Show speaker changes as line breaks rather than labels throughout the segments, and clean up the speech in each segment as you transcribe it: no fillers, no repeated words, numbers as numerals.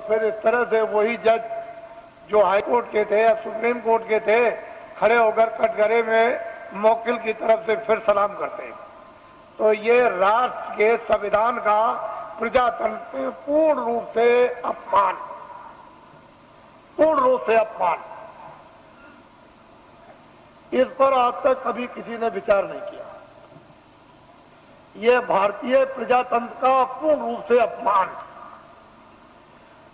फिर इस तरह से वही जज जो हाई कोर्ट के थे या सुप्रीम कोर्ट के थे खड़े होकर कटघरे में मौकिल की तरफ से फिर सलाम करते हैं। तो ये राष्ट्र के संविधान का प्रजातंत्र में पूर्ण रूप से अपमान, पूर्ण रूप से अपमान। इस पर आज तक कभी किसी ने विचार नहीं किया। ये भारतीय प्रजातंत्र का पूर्ण रूप से अपमान।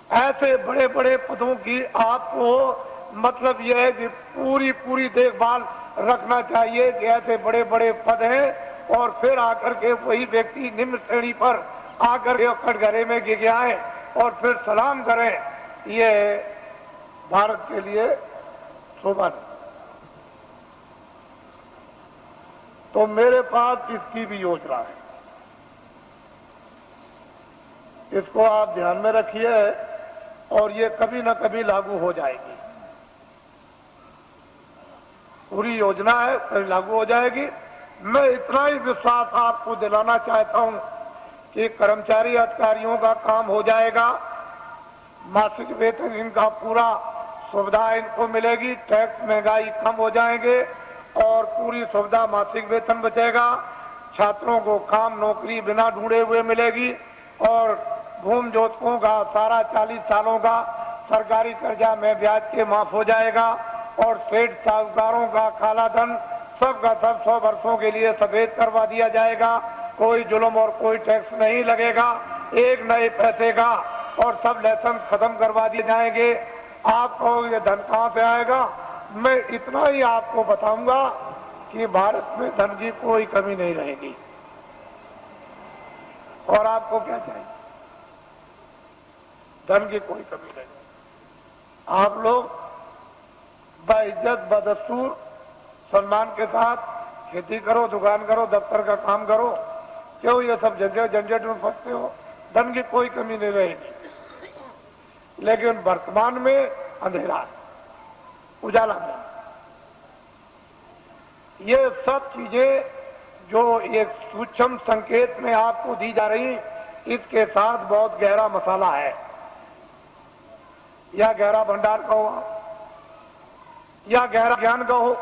ऐसे बड़े बड़े पदों की आपको मतलब यह है कि पूरी देखभाल रखना चाहिए कि ऐसे बड़े बड़े पद हैं और फिर आकर के वही व्यक्ति निम्न श्रेणी पर आकर के कटघरे में गिर जाए और फिर सलाम करें, ये भारत के लिए शोभा नहीं। तो मेरे पास इसकी भी योजना है, इसको आप ध्यान में रखिए और ये कभी न कभी लागू हो जाएगी। पूरी योजना है, कभी लागू हो जाएगी। मैं इतना ही विश्वास आपको दिलाना चाहता हूं कि कर्मचारी अधिकारियों का काम हो जाएगा, मासिक वेतन इनका पूरा सुविधा इनको मिलेगी, टैक्स महंगाई कम हो जाएंगे और पूरी सुविधा मासिक वेतन बचेगा। छात्रों को काम नौकरी बिना ढूंढे हुए मिलेगी और भूमि जोतकों का सारा 40 सालों का सरकारी कर्जा में ब्याज के माफ हो जाएगा और सेठ साहूकारों का काला धन सबका सब 100 वर्षों के लिए सफेद करवा दिया जाएगा। कोई जुल्म और कोई टैक्स नहीं लगेगा, एक नए पैसे का, और सब लाइसेंस खत्म करवा दिए जाएंगे। आपको ये धन कहां से आएगा? मैं इतना ही आपको बताऊंगा कि भारत में धन की कोई कमी नहीं रहेगी। और आपको क्या चाहिए? धन की कोई कमी नहीं। आप लोग बाइज्जत बदस्तूर सम्मान के साथ खेती करो, दुकान करो, दफ्तर का काम करो। क्यों ये सब झंझट में फंसते हो? धन की कोई कमी नहीं रहेगी। लेकिन वर्तमान में अंधेरा है, उजाला नहीं। ये सब चीजें जो एक सूक्ष्म संकेत में आपको दी जा रही, इसके साथ बहुत गहरा मसाला है, या गहरा भंडार का हो या गहरा ज्ञान का हो,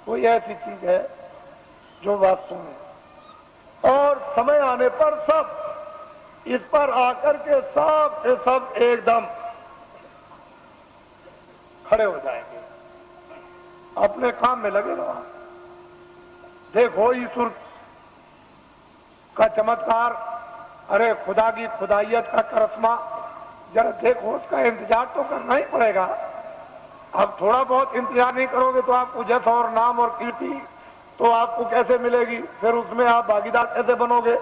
कोई ऐसी चीज है जो वास्तव में, और समय आने पर सब इस पर आकर के सब से सब एकदम खड़े हो जाएंगे, अपने काम में लगे रहो। देखो ईश्वर का चमत्कार, अरे खुदा की खुदाइयत का करिश्मा, जरा देखो, उसका इंतजार तो करना ही पड़ेगा। अब थोड़ा बहुत इंतजार नहीं करोगे तो आपको जस और नाम और कीर्ति तो आपको कैसे मिलेगी? फिर उसमें आप भागीदार कैसे बनोगे?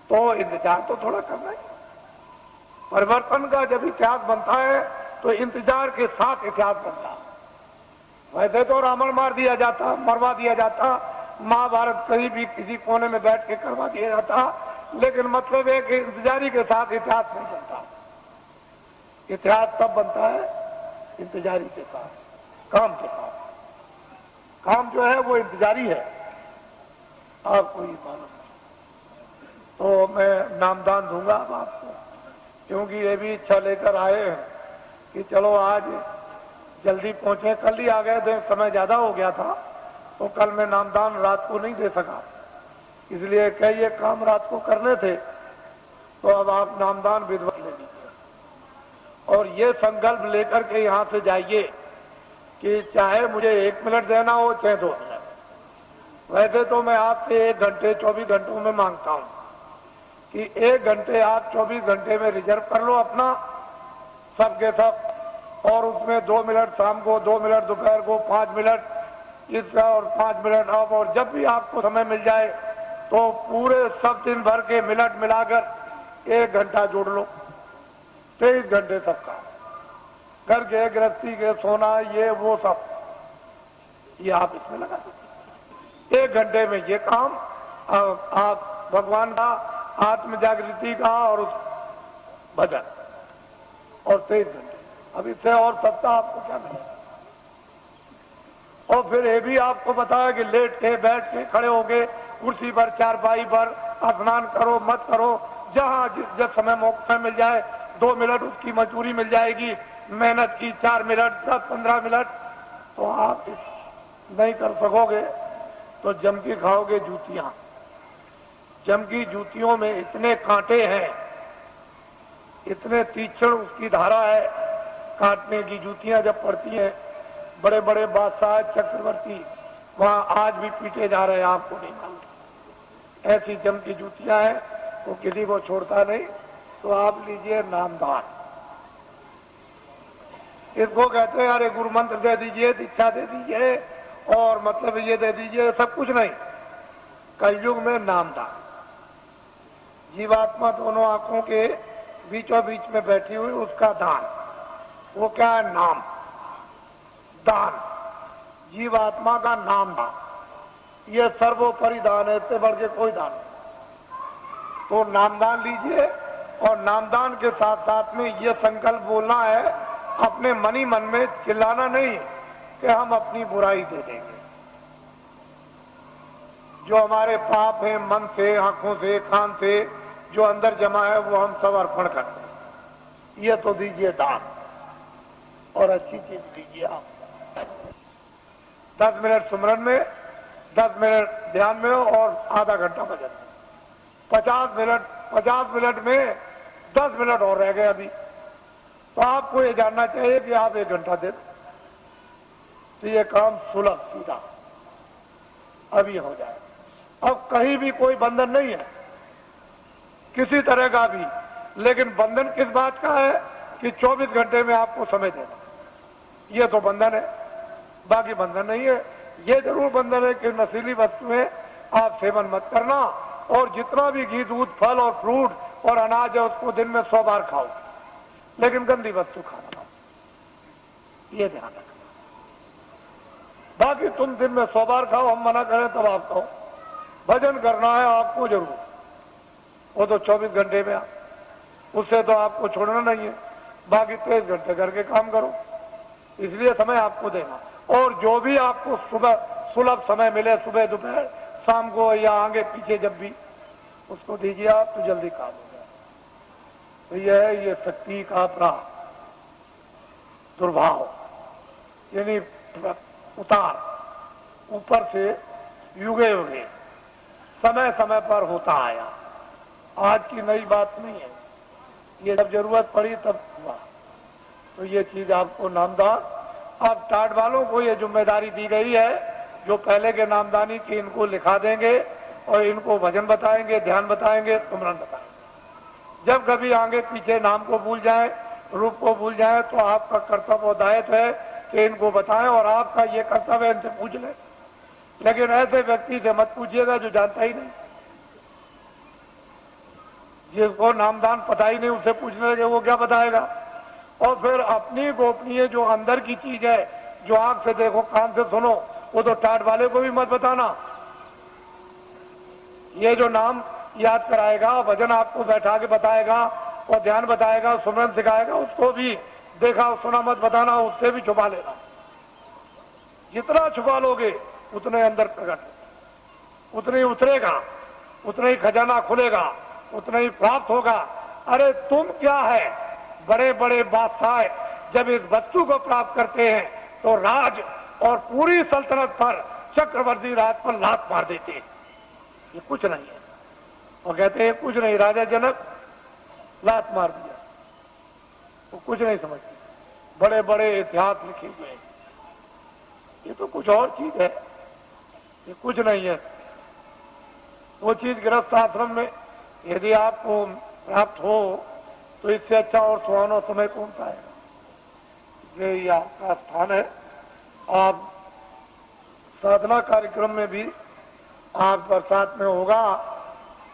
तो इंतजार तो थोड़ा करना ही। परिवर्तन का जब इतिहास बनता है तो इंतजार के साथ इतिहास बनता है। वैसे तो रावण मार दिया जाता, मरवा दिया जाता, महाभारत कहीं भी किसी कोने में बैठ के करवा दिया जाता, लेकिन मतलब है कि इंतजारी के साथ इतिहास नहीं बनता। इतिहास तब बनता है इंतजारी के साथ, काम के साथ। काम जो है वो इंतजारी है, आपको ये मालूम है। तो मैं नामदान दूंगा अब आपको, क्योंकि ये भी इच्छा लेकर आए हैं कि चलो आज जल्दी पहुंचे। कल ही आ गए थे, समय ज्यादा हो गया था, तो कल मैं नामदान रात को नहीं दे सका, इसलिए कई ये काम रात को करने थे। तो अब आप नामदान विधिवत ले लीजिए और ये संकल्प लेकर के यहां से जाइए कि चाहे मुझे 1 मिनट देना हो चाहे 2 मिनट। वैसे तो मैं आपसे 1 घंटे 24 घंटों में मांगता हूं कि 1 घंटे आप 24 घंटे में रिजर्व कर लो अपना, सबके सब, और उसमें 2 मिनट शाम को, 2 मिनट दोपहर को, 5 मिनट इसका और 5 मिनट अब, और जब भी आपको समय मिल जाए तो पूरे सब दिन भर के मिनट मिलाकर 1 घंटा जोड़ लो। 23 घंटे तक का घर के गृहस्थी के सोना ये वो सब ये आप इसमें लगा दीजिए। 1 घंटे में ये काम आप भगवान का, आत्म जागृति का और उस भजन, और 23 घंटे। अब इससे और सत्ता आपको क्या मिलेगा? और फिर ये भी आपको बताया कि लेट के, बैठ के, खड़े हो गए, कुर्सी पर, चारपाई पर, स्नान करो मत करो, जहां जिस समय मौका मिल जाए 2 मिनट उसकी मजदूरी मिल जाएगी, मेहनत की 4 मिनट 10-15 मिनट, तो आप नहीं कर सकोगे तो जम के खाओगे जूतियां। जम की जूतियों में इतने कांटे हैं, इतने तीक्ष्ण उसकी धारा है काटने की। जूतियां जब पड़ती हैं, बड़े बड़े बादशाह चक्रवर्ती वहां आज भी पीटे जा रहे हैं, आपको नहीं मालूम। ऐसी जम की जूतियां हैं, वो किसी को छोड़ता नहीं। तो आप लीजिए नामदान, इसको कहते हैं अरे गुरु मंत्र दे दीजिए, दीक्षा दे दीजिए और मतलब ये दे दीजिए, सब कुछ नहीं। कलयुग में नामदान, जीवात्मा दोनों आंखों के बीचों बीच में बैठी हुई, उसका दान। वो क्या है? नाम दान, जीवात्मा का नाम दान। ये सर्वोपरि दान है, इससे बढ़ के कोई दान नहीं। तो नामदान लीजिए और नामदान के साथ साथ में ये संकल्प बोलना है, अपने मन ही मन में चिल्लाना नहीं कि हम अपनी बुराई दे देंगे। जो हमारे पाप है मन से, आंखों से, कान से जो अंदर जमा है, वो हम सब अर्पण करते हैं। ये तो दीजिए दान और अच्छी चीज दीजिए आप। 10 मिनट सुमरन में, 10 मिनट ध्यान में और आधा घंटा भजन में। 50 मिनट में 10 मिनट और रह गए अभी, तो आपको ये जानना चाहिए कि आप 1 घंटा दे, तो ये काम सुलभ सीधा अभी हो जाए। अब कहीं भी कोई बंधन नहीं है किसी तरह का भी, लेकिन बंधन किस बात का है कि 24 घंटे में आपको समय देना, ये तो बंधन है, बाकी बंधन नहीं है। ये जरूर बंधन है कि नशीली वस्तुएं आप सेवन मत करना, और जितना भी घी दूध फल और फ्रूट और अनाज है उसको दिन में 100 बार खाओ, लेकिन गंदी वस्तु खाना मत, ये ध्यान रखना। बाकी तुम दिन में 100 बार खाओ, हम मना करें तब आप खाओ। भजन करना है आपको जरूर, वो तो 24 घंटे में, उससे तो आपको छोड़ना नहीं है। बाकी 23 घंटे करके काम करो, इसलिए समय आपको देना। और जो भी आपको सुबह सुलभ समय मिले, सुबह दोपहर शाम को या आगे पीछे जब भी, उसको दीजिए आप, तो जल्दी काम हो जाए। तो यह है ये शक्ति का अपना दुर्भाव, यानी उतार ऊपर से युगे युगे समय समय पर होता आया। आज की नई बात नहीं है, ये जब जरूरत पड़ी तब हुआ। तो ये चीज आपको नामदान, अब टाट वालों को ये जिम्मेदारी दी गई है, जो पहले के नामदानी की इनको लिखा देंगे और इनको भजन बताएंगे, ध्यान बताएंगे, सुमरन बताएंगे। जब कभी आगे पीछे नाम को भूल जाए, रूप को भूल जाए, तो आपका कर्तव्य और दायित्व है कि इनको बताएं, और आपका ये कर्तव्य इनसे पूछ लें। लेकिन ऐसे व्यक्ति से मत पूछिएगा जो जानता ही नहीं, जिसको नामदान पता ही नहीं, उससे पूछने लगे वो क्या बताएगा। और फिर अपनी गोपनीय जो अंदर की चीज है, जो आंख से देखो कान से सुनो, वो तो टाट वाले को भी मत बताना। ये जो नाम याद कराएगा, भजन आपको बैठा के बताएगा और ध्यान बताएगा, सुमरन सिखाएगा, उसको भी देखा सुना मत बताना, उससे भी छुपा लेना। जितना छुपा लोगे उतने अंदर प्रकट, उतने ही उतरेगा, उतना ही खजाना खुलेगा, उतना ही प्राप्त होगा। अरे तुम क्या है, बड़े बड़े बादशाह जब इस वस्तु को प्राप्त करते हैं तो राज और पूरी सल्तनत पर, चक्रवर्ती राज पर लात मार देते हैं। ये कुछ नहीं है, और कहते हैं कुछ नहीं, राजा जनक लात मार दिया, वो कुछ नहीं समझते। बड़े बड़े इतिहास लिखे हुए हैं, ये तो कुछ और चीज है, ये कुछ नहीं है। वो चीज गृहस्थ आश्रम में यदि आपको प्राप्त हो तो इससे अच्छा और सुहाना समय कौन सा है। ये आपका स्थान है। आप साधना कार्यक्रम में भी आप बरसात में होगा,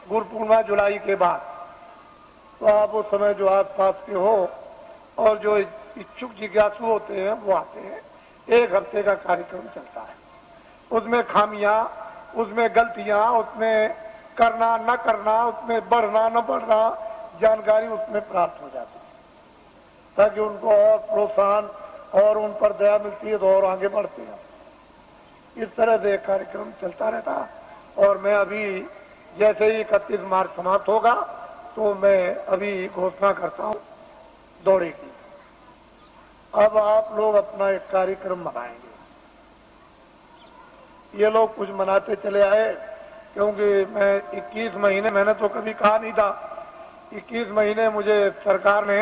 गुरु पूर्णिमा जुलाई के बाद, तो आप उस समय जो आस पास के हो और जो इच्छुक जिज्ञासु होते हैं वो आते हैं। 1 हफ्ते का कार्यक्रम चलता है, उसमें खामियां, उसमें गलतियां, उसमें करना न करना, उसमें बढ़ना न बढ़ना, जानकारी उसमें प्राप्त हो जाती है, ताकि उनको और प्रोत्साहन और उन पर दया मिलती है तो और आगे बढ़ते हैं। इस तरह से कार्यक्रम चलता रहता है। और मैं अभी जैसे ही 31 मार्च समाप्त होगा तो मैं अभी घोषणा करता हूँ दौड़ेगी। अब आप लोग अपना एक कार्यक्रम बनाएंगे। ये लोग कुछ मनाते चले आए, क्योंकि मैं 21 महीने, मैंने तो कभी कहा नहीं था, 21 महीने मुझे सरकार ने,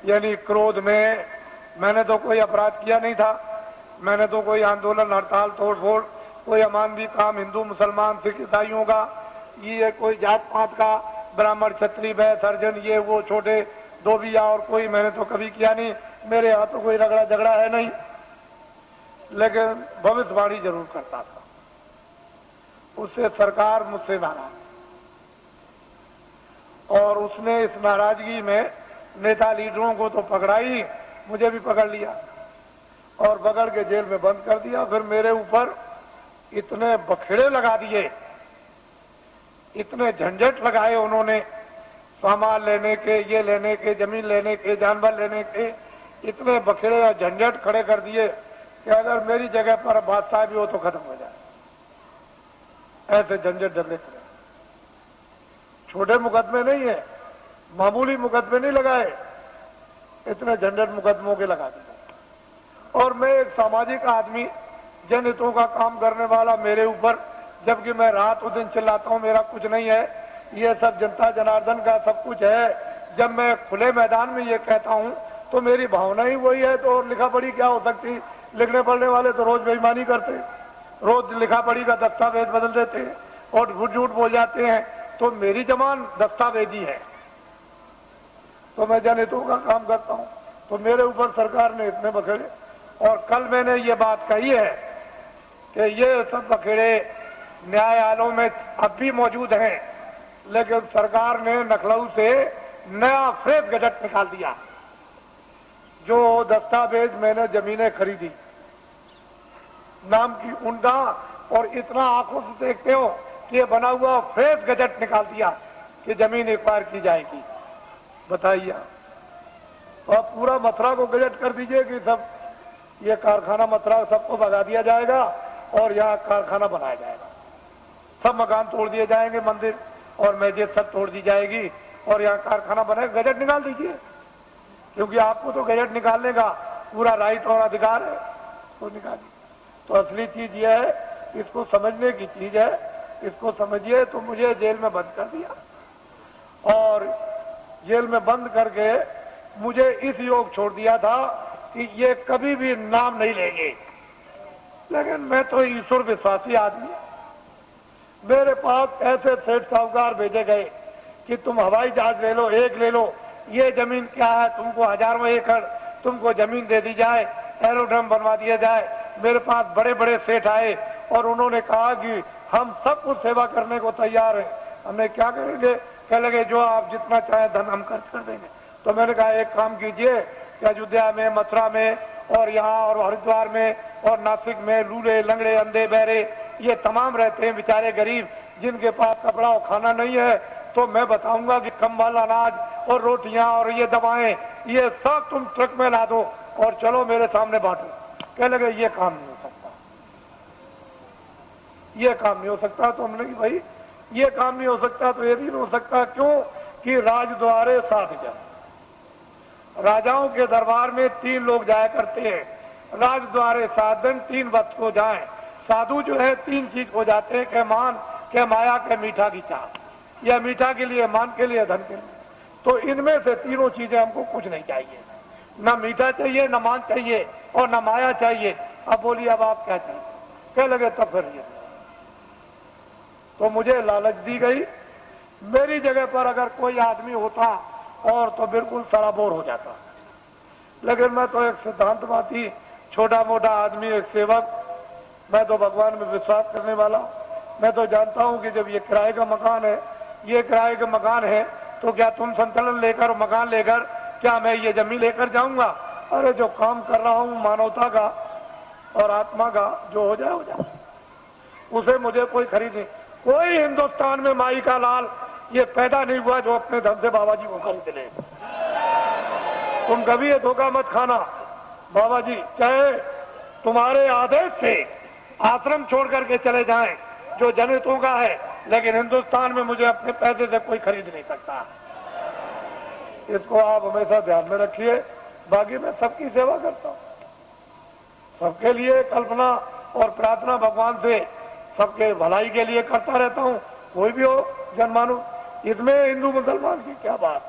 यानी क्रोध में, मैंने तो कोई अपराध किया नहीं था, मैंने तो कोई आंदोलन, हड़ताल, तोड़फोड़, कोई अमानवीय काम हिंदू मुसलमान सिख ईसाइयों का, ये कोई जात पात का, ब्राह्मण क्षत्रिय वैश्य हरिजन, ये वो छोटे धोबिया और कोई, मैंने तो कभी किया नहीं। मेरे यहाँ तो कोई रगड़ा झगड़ा है नहीं, लेकिन भविष्यवाणी जरूर करता था। उससे सरकार मुझसे नाराज, और उसने इस नाराजगी में नेता लीडरों को तो पकड़ा ही, मुझे भी पकड़ लिया और पकड़ के जेल में बंद कर दिया। फिर मेरे ऊपर इतने बखेड़े लगा दिए, इतने झंझट लगाए उन्होंने, सामान लेने के, ये लेने के, जमीन लेने के, जानवर लेने के, इतने बखेड़े और झंझट खड़े कर दिए कि अगर मेरी जगह पर बादशाह भी हो तो खत्म हो जाए। ऐसे झंझट डरने खड़े, छोटे मुकदमे नहीं है, मामूली मुकदमे नहीं लगाए, इतने झंझट मुकदमों के लगा दिए। और मैं एक सामाजिक आदमी, जनहितों का काम करने वाला, मेरे ऊपर, जबकि मैं रात और दिन चिल्लाता हूं मेरा कुछ नहीं है, ये सब जनता जनार्दन का सब कुछ है। जब मैं खुले मैदान में ये कहता हूं तो मेरी भावना ही वही है, तो और लिखा पढ़ी क्या हो सकती। लिखने पढ़ने वाले तो रोज बेईमानी करते, रोज लिखा पढ़ी का दस्तावेज बदल देते हैं और झूठ झूठ बोल जाते हैं। तो मेरी जबान दस्तावेजी है, तो मैं जनहितों का काम करता हूं, तो मेरे ऊपर सरकार ने इतने बखेड़े। और कल मैंने ये बात कही है कि ये सब बखेड़े न्यायालयों में अब भी मौजूद हैं, लेकिन सरकार ने लखनऊ से नया फ्रेश गजट निकाल दिया। जो दस्तावेज मैंने जमीनें खरीदी नाम की उनका, और इतना आंखों से देखते हो कि ये बना हुआ फ्रेश गजट निकाल दिया कि जमीन एक्वायर की जाएगी। बताइए, और पूरा मथुरा को गजट कर दीजिए कि सब ये कारखाना मथुरा सबको भगा दिया जाएगा और यहाँ कारखाना बनाया जाएगा, सब मकान तोड़ दिए जाएंगे, मंदिर और मस्जिद सब तोड़ दी जाएगी और यहाँ कारखाना बनाएगा। गजट निकाल दीजिए, क्योंकि आपको तो गजट निकालने का पूरा राइट और अधिकार है, तो निकालिए। तो असली चीज ये है, इसको समझने की चीज है, इसको समझिए। तो मुझे जेल में बंद कर दिया और जेल में बंद करके मुझे इस योग छोड़ दिया था कि ये कभी भी नाम नहीं लेंगे। लेकिन मैं तो ईश्वर विश्वासी आदमी, मेरे पास ऐसे सेठ साहूकार भेजे गए कि तुम हवाई जहाज ले लो, एक ले लो, ये जमीन क्या है, तुमको हजारों एकड़ तुमको जमीन दे दी जाए, एरोड्रम बनवा दिया जाए। मेरे पास बड़े बड़े सेठ आए और उन्होंने कहा कि हम सब कुछ सेवा करने को तैयार हैं। हमने क्या करेंगे, कह लगे जो आप जितना चाहे धन हम खर्च कर देंगे। तो मैंने कहा एक काम कीजिए कि अयोध्या में, मथुरा में और यहाँ और हरिद्वार में और नासिक में लूले लंगड़े अंधे बहरे ये तमाम रहते हैं बेचारे गरीब, जिनके पास कपड़ा और खाना नहीं है, तो मैं बताऊंगा कि कंबल, अनाज और रोटियां और ये दवाएं ये सब तुम ट्रक में ला दो और चलो मेरे सामने बांटो। कह लगे ये काम नहीं हो सकता, ये काम नहीं हो सकता। तो हमने कि भाई ये काम नहीं हो सकता तो ये भी नहीं हो सकता। क्यों कि राजद्वारे साध जन, राजाओं के दरबार में 3 लोग जाया करते हैं, राजद्वारे साधन 3 वक्त को जाएं। साधु जो है 3 चीज को जाते हैं, के मान, के माया, के मीठा की चाह, या मीठा के लिए, मान के लिए, धन के लिए। तो इनमें से तीनों चीजें हमको कुछ नहीं चाहिए, ना मीठा चाहिए, ना मान चाहिए और ना माया चाहिए। अब बोलिए अब आप क्या चाहिए? कह लगे तब फिर ये, तो मुझे लालच दी गई। मेरी जगह पर अगर कोई आदमी होता और तो बिल्कुल सराबोर हो जाता, लेकिन मैं तो एक सिद्धांतवादी, छोटा मोटा आदमी, एक सेवक, मैं तो भगवान में विश्वास करने वाला। मैं तो जानता हूं कि जब ये किराए का मकान है, ये किराए का मकान है, तो क्या तुम संतुलन लेकर, मकान लेकर, क्या मैं ये जमीन लेकर जाऊंगा? अरे जो काम कर रहा हूं मानवता का और आत्मा का, जो हो जाए उसे मुझे कोई खरीद नहीं। कोई हिंदुस्तान में माई का लाल ये पैदा नहीं हुआ जो अपने धन से बाबा जी को खरीद ले। तुम कभी ये धोखा मत खाना, बाबा जी चाहे तुम्हारे आदेश से आश्रम छोड़ करके चले जाएं जो जनहितों का है, लेकिन हिंदुस्तान में मुझे अपने पैसे से कोई खरीद नहीं सकता। इसको आप हमेशा ध्यान में रखिए। बाकी मैं सबकी सेवा करता हूँ, सबके लिए कल्पना और प्रार्थना भगवान से सबके भलाई के लिए करता रहता हूँ। कोई भी हो जनमानुष, इसमें हिंदू मुसलमान की क्या बात,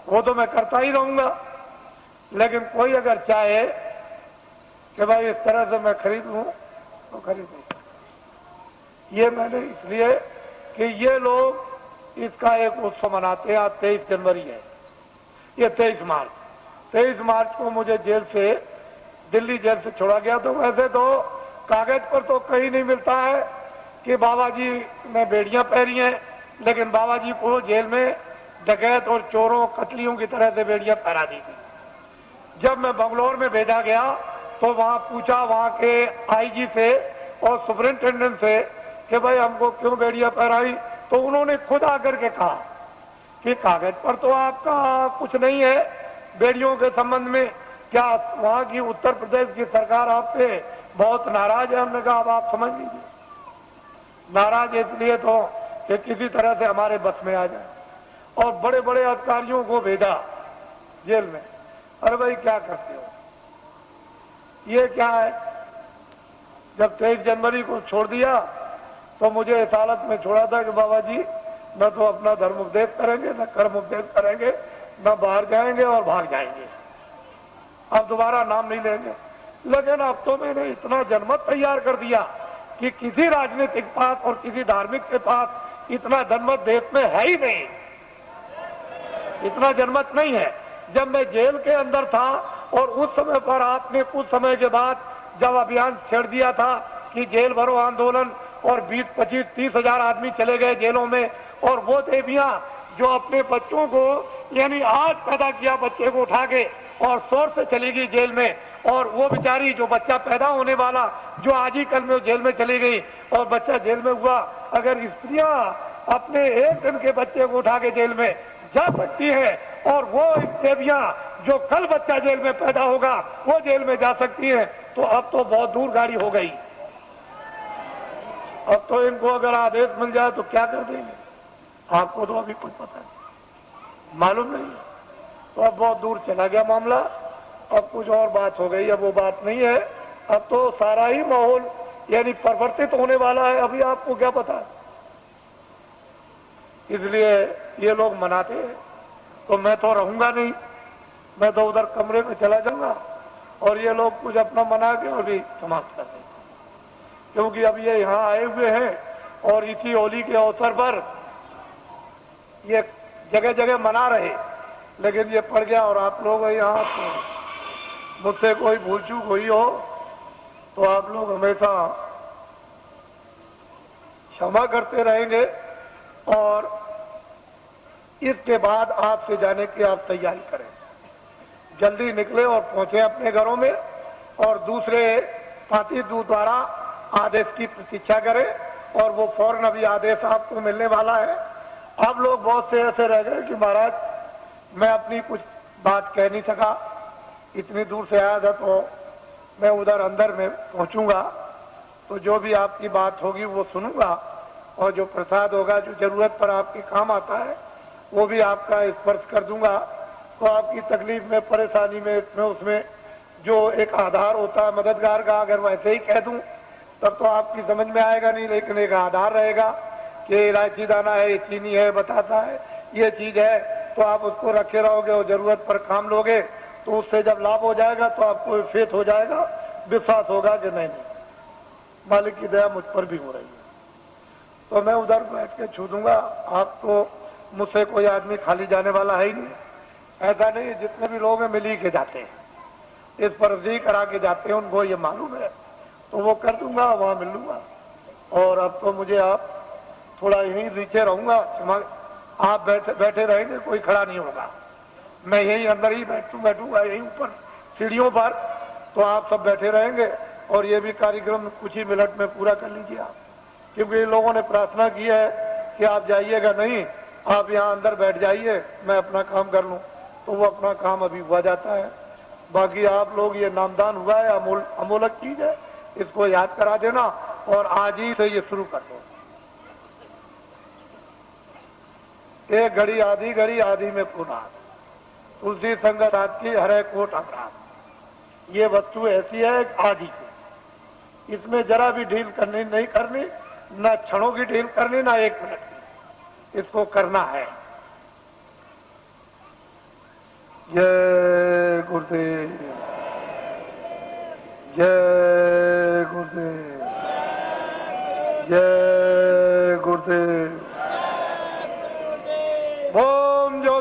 वो तो मैं करता ही रहूंगा। लेकिन कोई अगर चाहे कि भाई इस तरह से मैं खरीद लूं तो खरीद नहीं। ये मैंने इसलिए कि ये लोग इसका एक उत्सव मनाते हैं। आज 23 जनवरी है, ये 23 मार्च को मुझे जेल से, दिल्ली जेल से छोड़ा गया। तो वैसे तो कागज पर तो कहीं नहीं मिलता है कि बाबा जी ने बेड़ियां पहनी हैं, लेकिन बाबा जी को जेल में डकैत और चोरों कतलियों की तरह से बेड़ियां पहना दी थी। जब मैं बंगलौर में भेजा गया तो वहां पूछा वहां के आईजी से और सुपरिंटेंडेंट से कि भाई हमको क्यों बेड़ियां पहनाई, तो उन्होंने खुद आकर के कहा कि कागज पर तो आपका कुछ नहीं है बेड़ियों के संबंध में, क्या वहां की उत्तर प्रदेश की सरकार आप पे बहुत नाराज है। हमने कहा अब आप समझ लीजिए, नाराज इसलिए तो कि किसी तरह से हमारे बस में आ जाए। और बड़े बड़े अधिकारियों को भेजा जेल में। अरे भाई क्या करते हो, ये क्या है। जब 23 जनवरी को छोड़ दिया तो मुझे इस हालत में छोड़ा था कि बाबा जी न तो अपना धर्म उपदेश करेंगे, न कर्म उपदेश करेंगे, न बाहर जाएंगे और भाग जाएंगे, अब दोबारा नाम नहीं लेंगे। लेकिन अब तो मैंने इतना जनमत तैयार कर दिया कि किसी राजनीतिक पास और किसी धार्मिक के पास इतना जनमत देश में है ही नहीं, इतना जनमत नहीं है। जब मैं जेल के अंदर था और उस समय पर आपने कुछ समय के बाद जब अभियान छेड़ दिया था कि जेल भरो आंदोलन, और 20, 25, 30 हजार आदमी चले गए जेलों में, और वो देवियां जो अपने बच्चों को, यानी आज पैदा किया बच्चे को उठा के और शोर से चली गई जेल में, और वो बेचारी जो बच्चा पैदा होने वाला जो आज ही कल में जेल में चली गई और बच्चा जेल में हुआ। अगर स्त्रियां अपने एक दिन के बच्चे को उठा के जेल में जा सकती है और वो देवियां जो कल बच्चा जेल में पैदा होगा वो जेल में जा सकती है, तो अब तो बहुत दूर गाड़ी हो गई। अब तो इनको अगर आदेश मिल जाए तो क्या कर देंगे, आपको तो अभी कुछ पता नहीं, मालूम नहीं। तो अब बहुत दूर चला गया मामला, अब कुछ और बात हो गई। अब वो बात नहीं है, अब तो सारा ही माहौल यानी परिवर्तित होने वाला है, अभी आपको क्या पता है। इसलिए ये लोग मनाते हैं तो मैं तो रहूंगा नहीं, मैं तो उधर कमरे में चला जाऊंगा और ये लोग कुछ अपना मना के और भी समाप्त कर देंगे। क्योंकि अब ये यहाँ आए हुए हैं और इसी होली के अवसर पर ये जगह जगह मना रहे, लेकिन ये पड़ गया। और आप लोग यहाँ तो मुझसे कोई भूल चूक हुई हो तो आप लोग हमेशा क्षमा करते रहेंगे। और इसके बाद आपसे जाने की आप तैयारी करें, जल्दी निकले और पहुंचे अपने घरों में, और दूसरे पार्टी दूत द्वारा आदेश की प्रतीक्षा करें। और वो फौरन अभी आदेश आपको मिलने वाला है। अब लोग बहुत से ऐसे रह गए कि महाराज मैं अपनी कुछ बात कह नहीं सका, इतनी दूर से आया था, तो मैं उधर अंदर में पहुंचूंगा तो जो भी आपकी बात होगी वो सुनूंगा, और जो प्रसाद होगा जो जरूरत पर आपके काम आता है वो भी आपका स्पर्श कर दूंगा। तो आपकी तकलीफ में, परेशानी में, उसमें जो एक आधार होता है मददगार का, अगर वैसे ही कह दूं तब तो आपकी समझ में आएगा नहीं, लेकिन एक आधार रहेगा कि इलायची दाना है, ये चीनी है, बताता है, ये चीज है, तो आप उसको रखे रहोगे और जरूरत पर काम लोगे तो उससे जब लाभ हो जाएगा तो आपको फेथ हो जाएगा, विश्वास होगा कि नहीं मालिक की दया मुझ पर भी हो रही है। तो मैं उधर बैठ के छू दूंगा। आप तो मुझसे कोई आदमी खाली जाने वाला है ही नहीं, ऐसा नहीं, जितने भी लोग हैं मिल ही के जाते हैं, इस पर अर्जी करा के जाते हैं, उनको ये मालूम है, तो वो कर दूंगा, वहां मिल लूंगा। और अब तो मुझे आप थोड़ा यहीं नीचे रहूंगा, आप बैठे रहेंगे, कोई खड़ा नहीं होगा, मैं यहीं अंदर ही बैठूंगा यहीं ऊपर सीढ़ियों पर, तो आप सब बैठे रहेंगे। और ये भी कार्यक्रम कुछ ही मिनट में पूरा कर लीजिए आप, क्योंकि लोगों ने प्रार्थना की है कि आप जाइएगा नहीं, आप यहाँ अंदर बैठ जाइए, मैं अपना काम कर लूँ, तो वो अपना काम अभी हुआ जाता है। बाकी आप लोग, ये नामदान हुआ है, अमोलक चीज है, इसको याद करा देना और आज ही से ये शुरू कर दो। एक घड़ी आधी में पुनः तुलसी संगत हाथ की हरे कोट अपराध। ये वस्तु ऐसी है एक आदि की, इसमें जरा भी ढील करनी नहीं करनी, न क्षणों की ढील करनी, ना 1 मिनट की, इसको करना है। जय गुरुदेव, जय गुरुदेव, जय गुरुदेव।